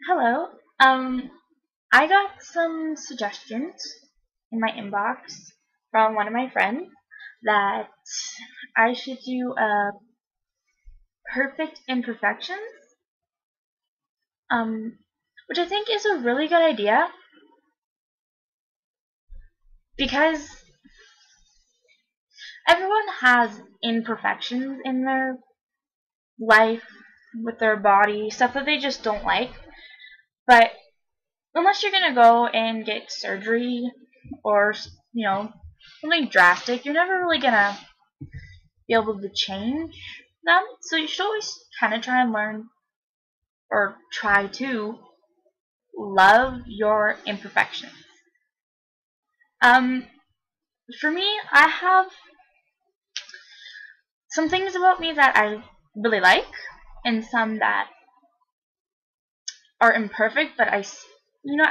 Hello. I got some suggestions in my inbox from one of my friends that I should do a perfect imperfections, um, which I think is a really good idea because everyone has imperfections in their life with their body, stuff that they just don't like. But unless you're gonna go and get surgery or something drastic, you're never really gonna be able to change them. So you should always kind of try and learn or try to love your imperfections. Um, for me, I have some things about me that I really like, and some that are imperfect, but I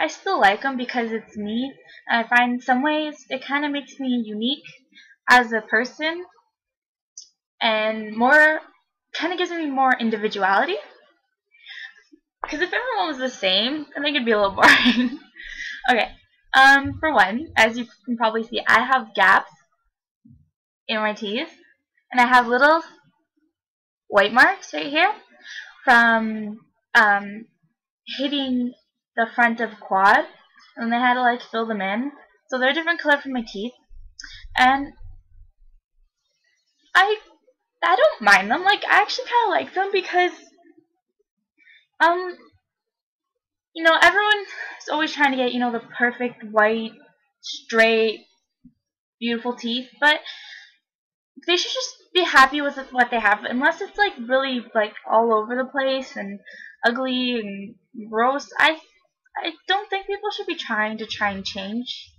still like them because it's me. And I find some ways it kind of makes me unique as a person, and more kind of gives me more individuality. Because if everyone was the same, I think it'd be a little boring. Okay. For one, as you can probably see, I have gaps in my teeth, and I have little white marks right here from hitting the front of quad, and they had to like fill them in. So they're a different color from my teeth, and I I don't mind them. Like I actually kind of like them because um everyone's always trying to get the perfect white, straight, beautiful teeth, but they should just be happy with what they have, unless it's like really like all over the place and ugly and gross. I don't think people should be trying and change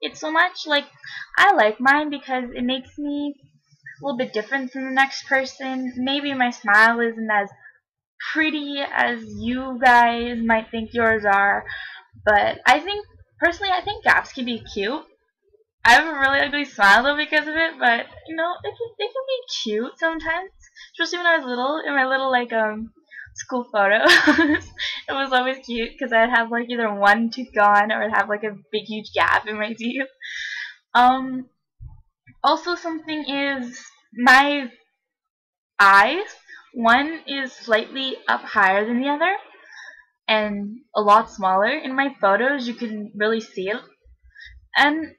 it so much. Like I like mine because it makes me a little bit different from the next person. Maybe my smile isn't as pretty as you guys might think yours are, but personally I think gaps can be cute. I have a really ugly smile though because of it, but they can be cute sometimes. Especially when I was little, in my little school photos, it was always cute because I'd have like either one tooth gone or I'd have like a big huge gap in my teeth. Um, Also something is my eyes. One is slightly up higher than the other and a lot smaller. In my photos, you can really see it, and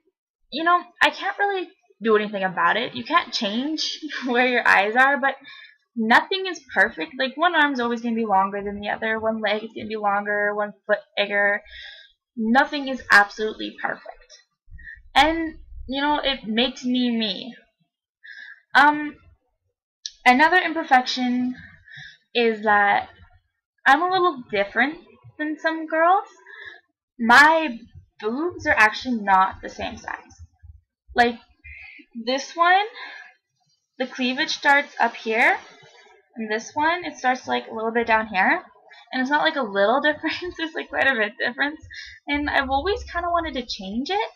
I can't really do anything about it. You can't change where your eyes are, but nothing is perfect. Like one arm's always going to be longer than the other, one leg is going to be longer, one foot bigger. Nothing is absolutely perfect. And it makes me me. Um Another imperfection is that I'm a little different than some girls. My boobs are actually not the same size. Like this one, the cleavage starts up here, and this one, it starts like a little bit down here. And it's not like a little difference, it's like quite a bit difference. And I've always kind of wanted to change it,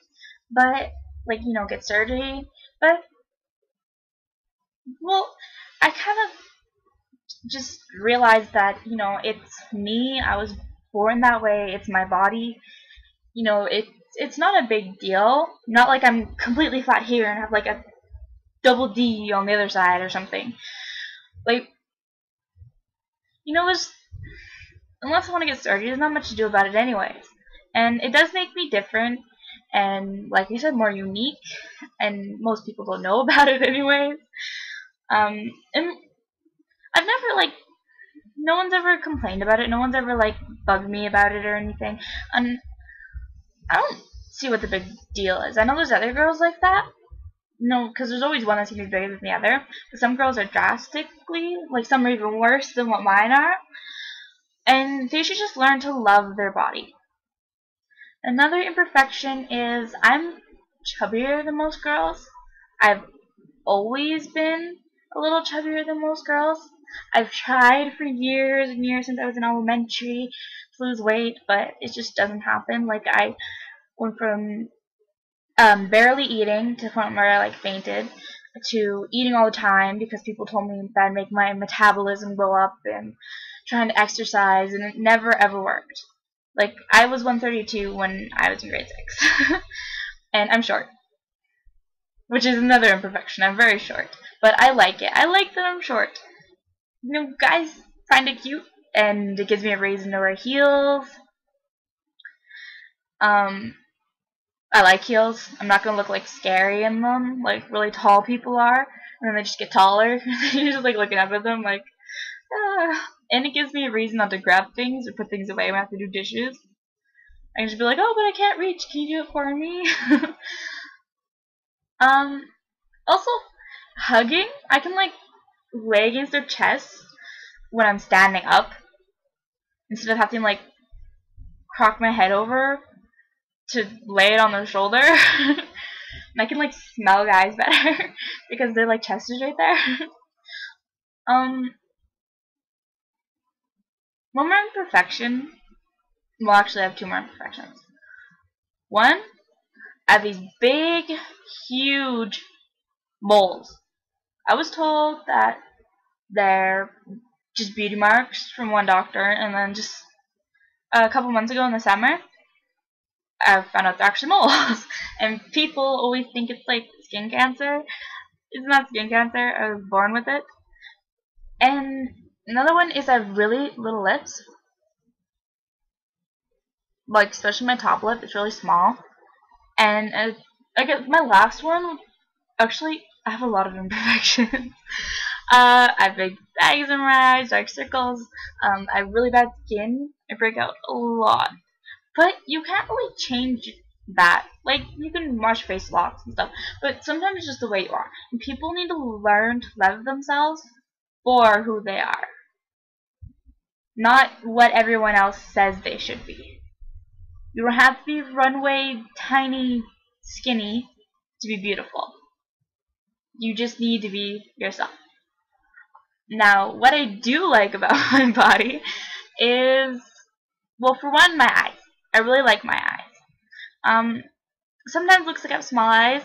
but like, get surgery. But, well, I kind of just realized that, it's me, I was born that way, it's my body. It's not a big deal. Not like I'm completely flat here and have like a double D on the other side or something. Like, there's unless I want to get surgery, there's not much to do about it anyways. And it does make me different and, like I said, more unique, and most people don't know about it anyways. And I've never, like, no one's ever complained about it, no one's ever, like, bugged me about it or anything. And I don't see what the big deal is. I know there's other girls like that. No, because there's always one that's going to be bigger than the other. But some girls are drastically, like, some are even worse than what mine are. And they should just learn to love their body. Another imperfection is I'm chubbier than most girls. I've always been a little chubbier than most girls. I've tried for years and years since I was in elementary to lose weight, but it just doesn't happen. Like I went from barely eating to the point where I like fainted, to eating all the time because people told me that'd make my metabolism go up, and trying to exercise, and it never ever worked. Like, I was 132 when I was in grade 6. And I'm short, which is another imperfection. I'm very short. But I like it. I like that I'm short. You know, guys find it cute, and it gives me a reason to wear heels. I like heels. I'm not gonna look like scary in them, like really tall people are, and then they just get taller. You're just like looking up at them, like, ah. And it gives me a reason not to grab things or put things away when I have to do dishes. I can just be like, oh, but I can't reach. Can you do it for me? Also, hugging. I can like lay against their chest when I'm standing up instead of having to like crock my head over to lay it on their shoulder. And I can like smell guys better because their like chest is right there. One more imperfection. Well, actually, I have two more imperfections. One, I have these big, huge moles. I was told that they're just beauty marks from one doctor, and then just a couple months ago in the summer, I found out they're actually moles. And people always think it's like skin cancer. It's not skin cancer. I was born with it. And another one is I have really little lips. Like, especially my top lip, it's really small. And I get my last one. Actually, I have a lot of imperfections. I have big bags in my eyes, dark circles. I have really bad skin. I break out a lot. But you can't really change that. Like, you can wash face locks and stuff, but sometimes it's just the way you are. And people need to learn to love themselves for who they are, not what everyone else says they should be. You don't have to be runway, tiny, skinny to be beautiful. You just need to be yourself. Now, what I do like about my body is, well, for one, my eyes. I really like my eyes. Sometimes looks like I have small eyes,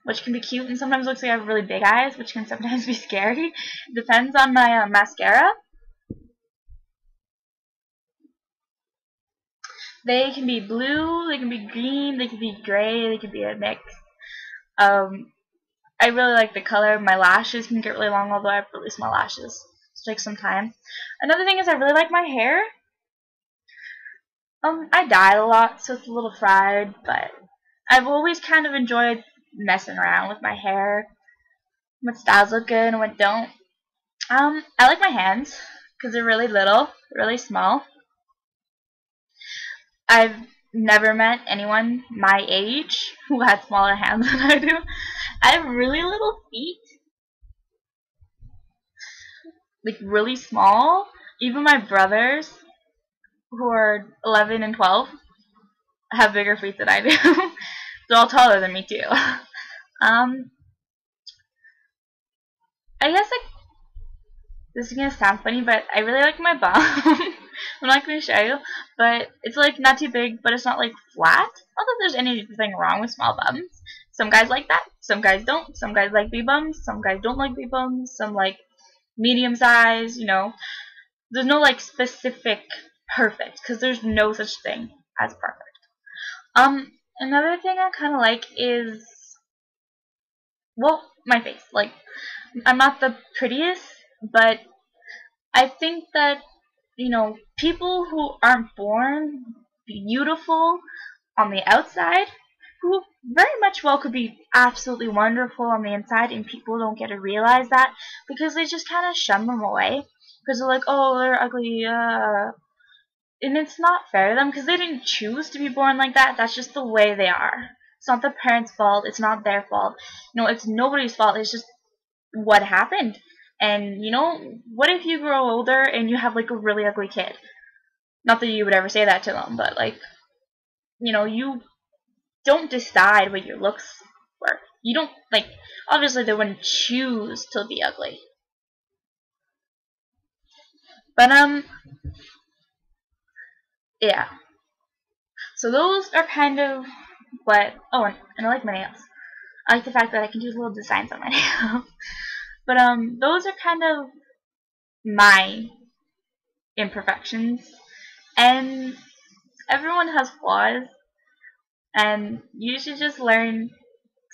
which can be cute, and sometimes looks like I have really big eyes, which can sometimes be scary. It depends on my mascara. They can be blue, they can be green, they can be gray, they can be a mix. I really like the color. My lashes can get really long, although I have really small lashes. So it takes some time. Another thing is I really like my hair. I dyed a lot, so it's a little fried, but I've always kind of enjoyed messing around with my hair. What styles look good and what don't. I like my hands because they're really little, really small. I've never met anyone my age who had smaller hands than I do. I have really little feet, like really small. Even my brothers, who are 11 and 12, have bigger feet than I do. They're all taller than me too. I guess like this is gonna sound funny, but I really like my bum. I'm not gonna show you, but it's like not too big, but it's not like flat. Not that there's anything wrong with small bums. Some guys like that, some guys don't. Some guys like big bums, some guys don't like big bums. Some like medium size. You know, there's no like specific perfect because there's no such thing as perfect. Another thing I kind of like is, well, my face. Like, I'm not the prettiest, but I think that, you know, people who aren't born beautiful on the outside, who very much well could be absolutely wonderful on the inside, and people don't get to realize that because they just kind of shun them away because they're like, oh, they're ugly, and it's not fair to them because they didn't choose to be born like that. That's just the way they are. It's not the parents' fault. It's not their fault. You know, it's nobody's fault. It's just what happened. And, you know, what if you grow older and you have, like, a really ugly kid? Not that you would ever say that to them, but, like, you know, you don't decide what your looks were. You don't, like, obviously they wouldn't choose to be ugly. But, yeah. So those are kind of what, oh, and I like my nails. I like the fact that I can do little designs on my nails. But, those are kind of my imperfections. And Everyone has flaws, and you should just learn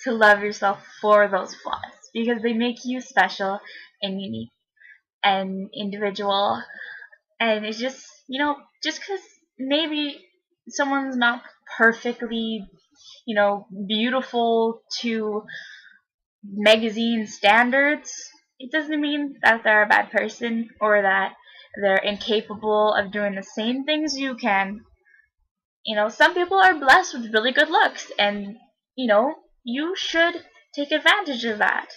to love yourself for those flaws because they make you special and unique and individual. And it's just, just because maybe someone's not perfectly, beautiful to magazine standards, it doesn't mean that they're a bad person or that they're incapable of doing the same things you can. Some people are blessed with really good looks, and you should take advantage of that.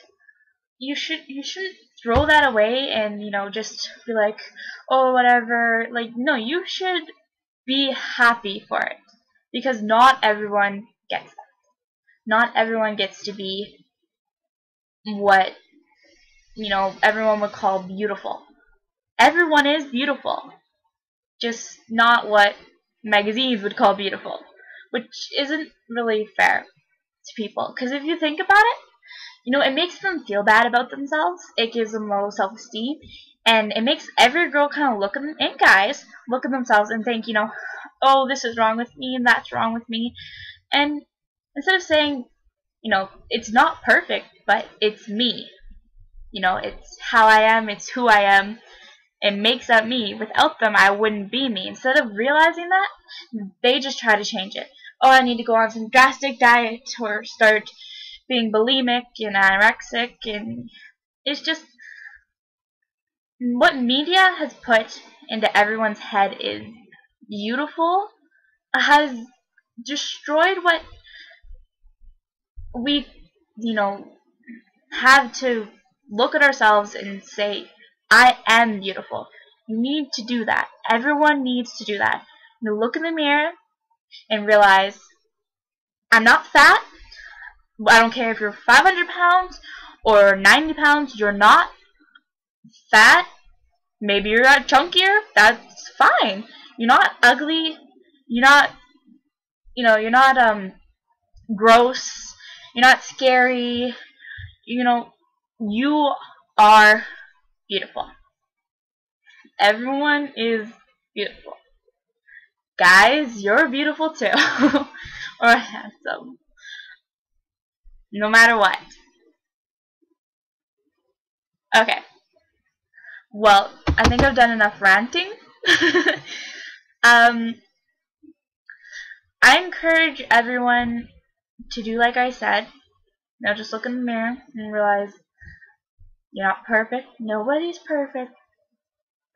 You shouldn't throw that away and just be like, oh, whatever. Like, no, you should be happy for it, because not everyone gets that. Not everyone gets to be what everyone would call beautiful. Everyone is beautiful, just not what magazines would call beautiful, which isn't really fair to people. Because if you think about it, it makes them feel bad about themselves. It gives them low self-esteem, and it makes every girl kind of look at them, and guys look at themselves and think, oh, this is wrong with me and that's wrong with me. And instead of saying, it's not perfect, but it's me. It's how I am, it's who I am. It makes up me. Without them, I wouldn't be me. Instead of realizing that, they just try to change it. Oh, I need to go on some drastic diet or start being bulimic and anorexic, and it's just what media has put into everyone's head is beautiful has destroyed what we, have to look at ourselves and say, I am beautiful. You need to do that. Everyone needs to do that. Look in the mirror and realize, I'm not fat. I don't care if you're 500 pounds or 90 pounds. You're not fat. Maybe you're not chunkier. That's fine. You're not ugly. You're not, you're not gross. You're not scary. You are beautiful. Everyone is beautiful. Guys, you're beautiful too. Or handsome. No matter what. Okay. Well, I think I've done enough ranting. I encourage everyone to do like I said. Just look in the mirror and realize you're not perfect. Nobody's perfect.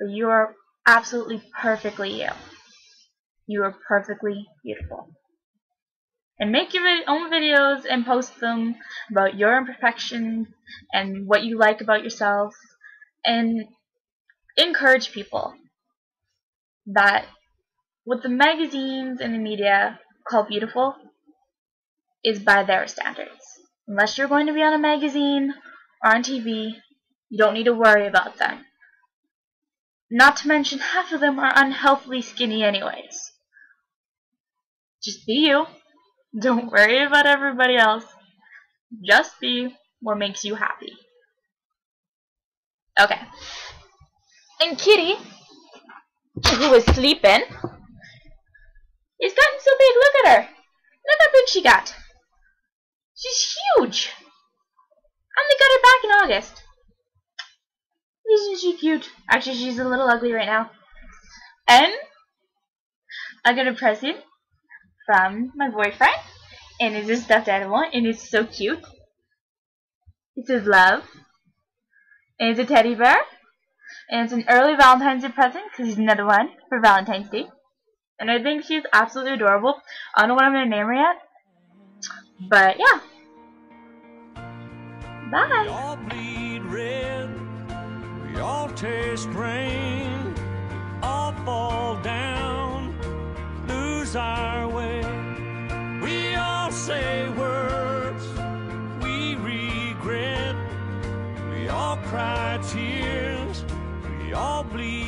But you are absolutely perfectly you. You are perfectly beautiful. And make your own videos and post them about your imperfections and what you like about yourself. And encourage people that what the magazines and the media call beautiful is by their standards. Unless you're going to be on a magazine or on TV, you don't need to worry about them. Not to mention, half of them are unhealthily skinny anyways. Just be you. Don't worry about everybody else. Just be what makes you happy. Okay. And Kitty, who was sleeping, is gotten so big. Look at her. Look how big she got. She's huge. I only got her back in August. Isn't she cute? Actually, she's a little ugly right now. And I got a present from my boyfriend, and it's a stuffed animal, and it's so cute. It says love, and it's a teddy bear, and it's an early Valentine's Day present because he's another one for Valentine's Day. And I think she's absolutely adorable. I don't know what I'm going to name her yet, but yeah. Bye. We all bleed red, we all taste rain, all fall down, lose our way. We all say words we regret, we all cry tears, we all bleed